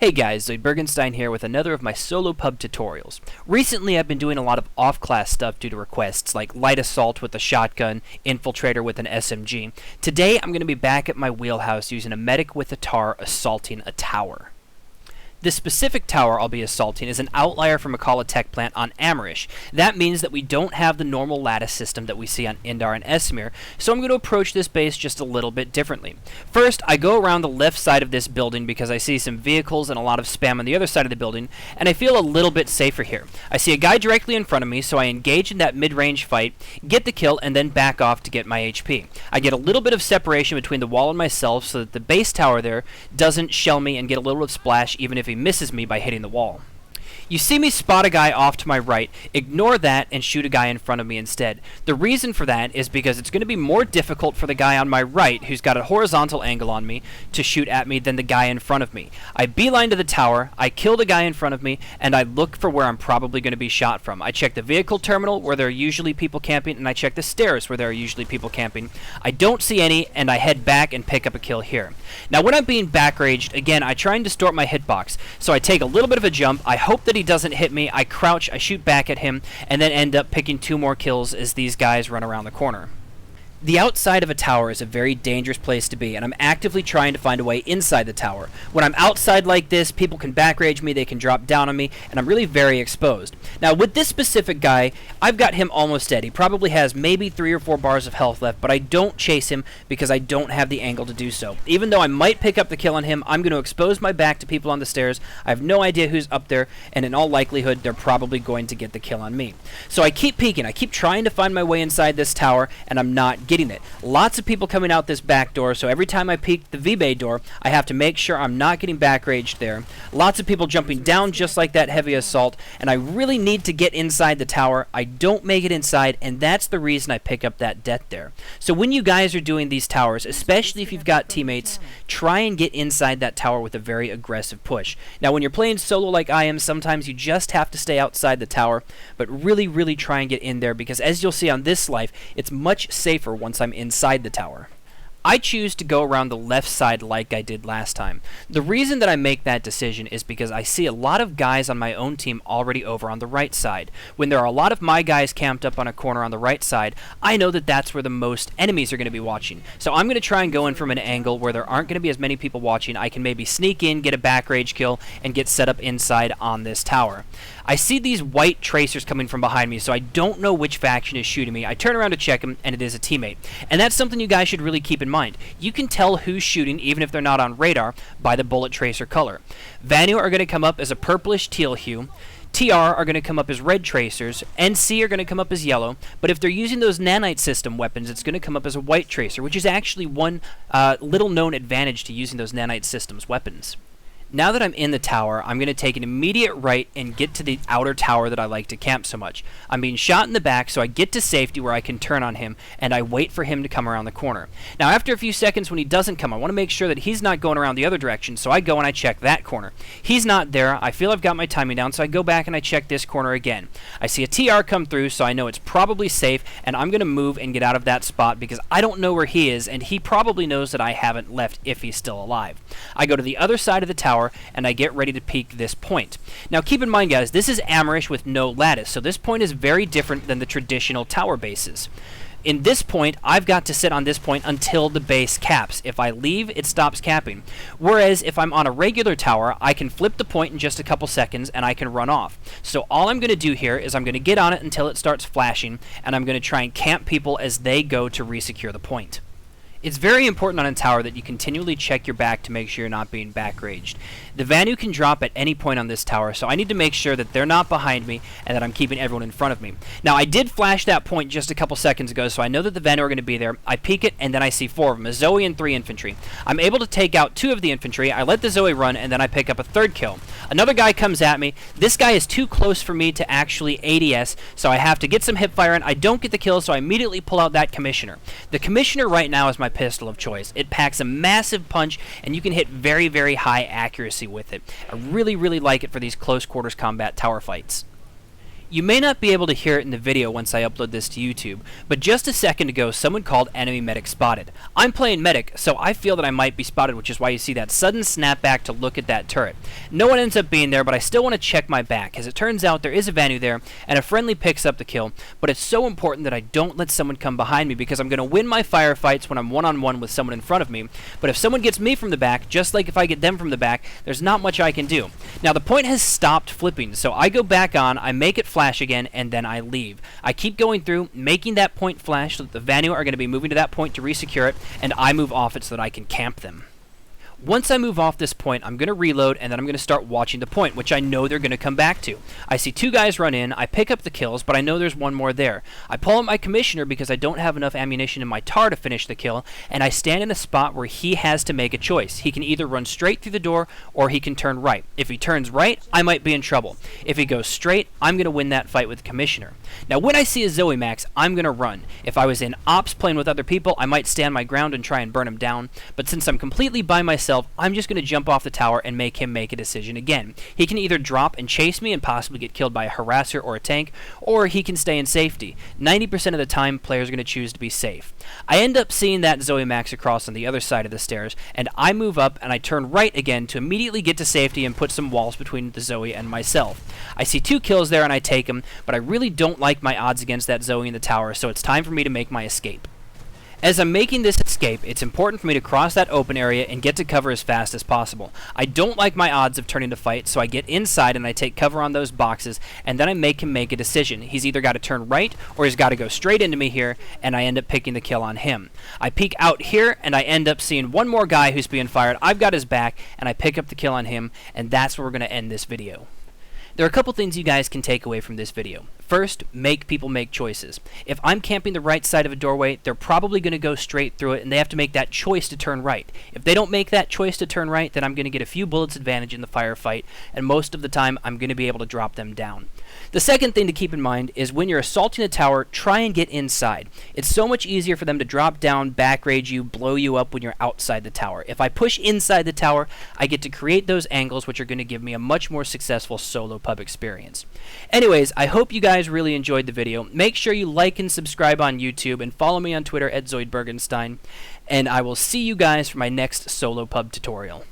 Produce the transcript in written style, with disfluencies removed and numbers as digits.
Hey guys, Zoidbergenstein here with another of my solo pub tutorials. Recently I've been doing a lot of off-class stuff due to requests, like light assault with a shotgun, infiltrator with an SMG. Today I'm going to be back at my wheelhouse using a medic with a TAR assaulting a tower. This specific tower I'll be assaulting is an outlier from a Call of Tech plant on Amerish. That means that we don't have the normal lattice system that we see on Indar and Esmir, so I'm going to approach this base just a little bit differently. First, I go around the left side of this building because I see some vehicles and a lot of spam on the other side of the building, and I feel a little bit safer here. I see a guy directly in front of me, so I engage in that mid-range fight, get the kill, and then back off to get my HP. I get a little bit of separation between the wall and myself so that the base tower there doesn't shell me and get a little bit of splash even if he misses me by hitting the wall. You see me spot a guy off to my right, ignore that, and shoot a guy in front of me instead. The reason for that is because it's going to be more difficult for the guy on my right, who's got a horizontal angle on me, to shoot at me than the guy in front of me. I beeline to the tower, I kill the guy in front of me, and I look for where I'm probably going to be shot from. I check the vehicle terminal, where there are usually people camping, and I check the stairs, where there are usually people camping. I don't see any, and I head back and pick up a kill here. Now when I'm being back raged, again, I try and distort my hitbox. So I take a little bit of a jump, I hope that he doesn't hit me, I crouch, I shoot back at him, and then end up picking 2 more kills as these guys run around the corner. The outside of a tower is a very dangerous place to be, and I'm actively trying to find a way inside the tower. When I'm outside like this, people can back rage me, they can drop down on me, and I'm really very exposed. Now, with this specific guy, I've got him almost dead. He probably has maybe 3 or 4 bars of health left, but I don't chase him because I don't have the angle to do so. Even though I might pick up the kill on him, I'm going to expose my back to people on the stairs. I have no idea who's up there, and in all likelihood, they're probably going to get the kill on me. So I keep peeking. I keep trying to find my way inside this tower, and I'm not getting it. Lots of people coming out this back door, so every time I peek the V-Bay door, I have to make sure I'm not getting back raged there. Lots of people jumping down just like that heavy assault, and I really need to get inside the tower. I don't make it inside, and that's the reason I pick up that death there. So when you guys are doing these towers, especially if you've got teammates, try and get inside that tower with a very aggressive push. Now when you're playing solo like I am, sometimes you just have to stay outside the tower, but really try and get in there because as you'll see on this life, it's much safer once I'm inside the tower. I choose to go around the left side like I did last time. The reason that I make that decision is because I see a lot of guys on my own team already over on the right side. When there are a lot of my guys camped up on a corner on the right side, I know that that's where the most enemies are going to be watching. So I'm going to try and go in from an angle where there aren't going to be as many people watching. I can maybe sneak in, get a back rage kill, and get set up inside on this tower. I see these white tracers coming from behind me, so I don't know which faction is shooting me. I turn around to check them, and it is a teammate. And that's something you guys should really keep in mind. You can tell who's shooting, even if they're not on radar, by the bullet tracer color. Vanu are going to come up as a purplish teal hue. TR are going to come up as red tracers, NC are going to come up as yellow, but if they're using those nanite system weapons, it's going to come up as a white tracer, which is actually one little known advantage to using those nanite systems weapons. Now that I'm in the tower, I'm going to take an immediate right and get to the outer tower that I like to camp so much. I'm being shot in the back, so I get to safety where I can turn on him, and I wait for him to come around the corner. Now, after a few seconds when he doesn't come, I want to make sure that he's not going around the other direction, so I go and I check that corner. He's not there. I feel I've got my timing down, so I go back and I check this corner again. I see a TR come through, so I know it's probably safe, and I'm going to move and get out of that spot because I don't know where he is, and he probably knows that I haven't left if he's still alive. I go to the other side of the tower, and I get ready to peek this point. Now keep in mind guys, this is Amerish with no lattice, so this point is very different than the traditional tower bases. In this point, I've got to sit on this point until the base caps. If I leave, it stops capping. Whereas if I'm on a regular tower, I can flip the point in just a couple seconds and I can run off. So all I'm going to do here is I'm going to get on it until it starts flashing, and I'm going to try and camp people as they go to resecure the point. It's very important on a tower that you continually check your back to make sure you're not being back raged. The Vanu can drop at any point on this tower, so I need to make sure that they're not behind me and that I'm keeping everyone in front of me. Now, I did flash that point just a couple seconds ago, so I know that the Vanu are going to be there. I peek it, and then I see 4 of them, a Zoe and 3 infantry. I'm able to take out 2 of the infantry. I let the Zoe run, and then I pick up a 3rd kill. Another guy comes at me. This guy is too close for me to actually ADS, so I have to get some hip fire in. I don't get the kill, so I immediately pull out that Commissioner. The Commissioner right now is my pistol of choice. It packs a massive punch, and you can hit very high accuracy with it. I really like it for these close quarters combat tower fights. You may not be able to hear it in the video once I upload this to YouTube, but just a second ago someone called enemy medic spotted. I'm playing medic, so I feel that I might be spotted, which is why you see that sudden snap back to look at that turret. No one ends up being there, but I still want to check my back. As it turns out, there is a Vanu there, and a friendly picks up the kill, but it's so important that I don't let someone come behind me because I'm going to win my firefights when I'm one-on-one with someone in front of me, but if someone gets me from the back, just like if I get them from the back, there's not much I can do. Now the point has stopped flipping, so I go back on, I make it flash again, and then I leave. I keep going through, making that point flash so that the Vanu are going to be moving to that point to resecure it, and I move off it so that I can camp them. Once I move off this point, I'm going to reload, and then I'm going to start watching the point, which I know they're going to come back to. I see two guys run in, I pick up the kills, but I know there's one more there. I pull out my commissioner because I don't have enough ammunition in my tar to finish the kill, and I stand in a spot where he has to make a choice. He can either run straight through the door, or he can turn right. If he turns right, I might be in trouble. If he goes straight, I'm going to win that fight with the commissioner. Now when I see a Zoe Max, I'm going to run. If I was in ops playing with other people, I might stand my ground and try and burn him down, but since I'm completely by myself, I'm just going to jump off the tower and make him make a decision again. He can either drop and chase me and possibly get killed by a harasser or a tank, or he can stay in safety. 90% of the time, players are going to choose to be safe. I end up seeing that Zoe Max across on the other side of the stairs, and I move up and I turn right again to immediately get to safety and put some walls between the Zoe and myself. I see two kills there and I take them, but I really don't like my odds against that Zoe in the tower, so it's time for me to make my escape. As I'm making this escape, it's important for me to cross that open area and get to cover as fast as possible. I don't like my odds of turning to fight, so I get inside and I take cover on those boxes, and then I make him make a decision. He's either got to turn right, or he's got to go straight into me here, and I end up picking the kill on him. I peek out here, and I end up seeing one more guy who's being fired. I've got his back, and I pick up the kill on him, and that's where we're going to end this video. There are a couple things you guys can take away from this video. First, make people make choices. If I'm camping the right side of a doorway, they're probably going to go straight through it, and they have to make that choice to turn right. If they don't make that choice to turn right, then I'm going to get a few bullets advantage in the firefight, and most of the time I'm going to be able to drop them down. The second thing to keep in mind is when you're assaulting a tower, try and get inside. It's so much easier for them to drop down, back raid you, blow you up when you're outside the tower. If I push inside the tower, I get to create those angles, which are going to give me a much more successful solo pub experience. Anyways, I hope you guys really enjoyed the video. Make sure you like and subscribe on YouTube, and follow me on Twitter at Zoidbergenstein, and I will see you guys for my next solo pub tutorial.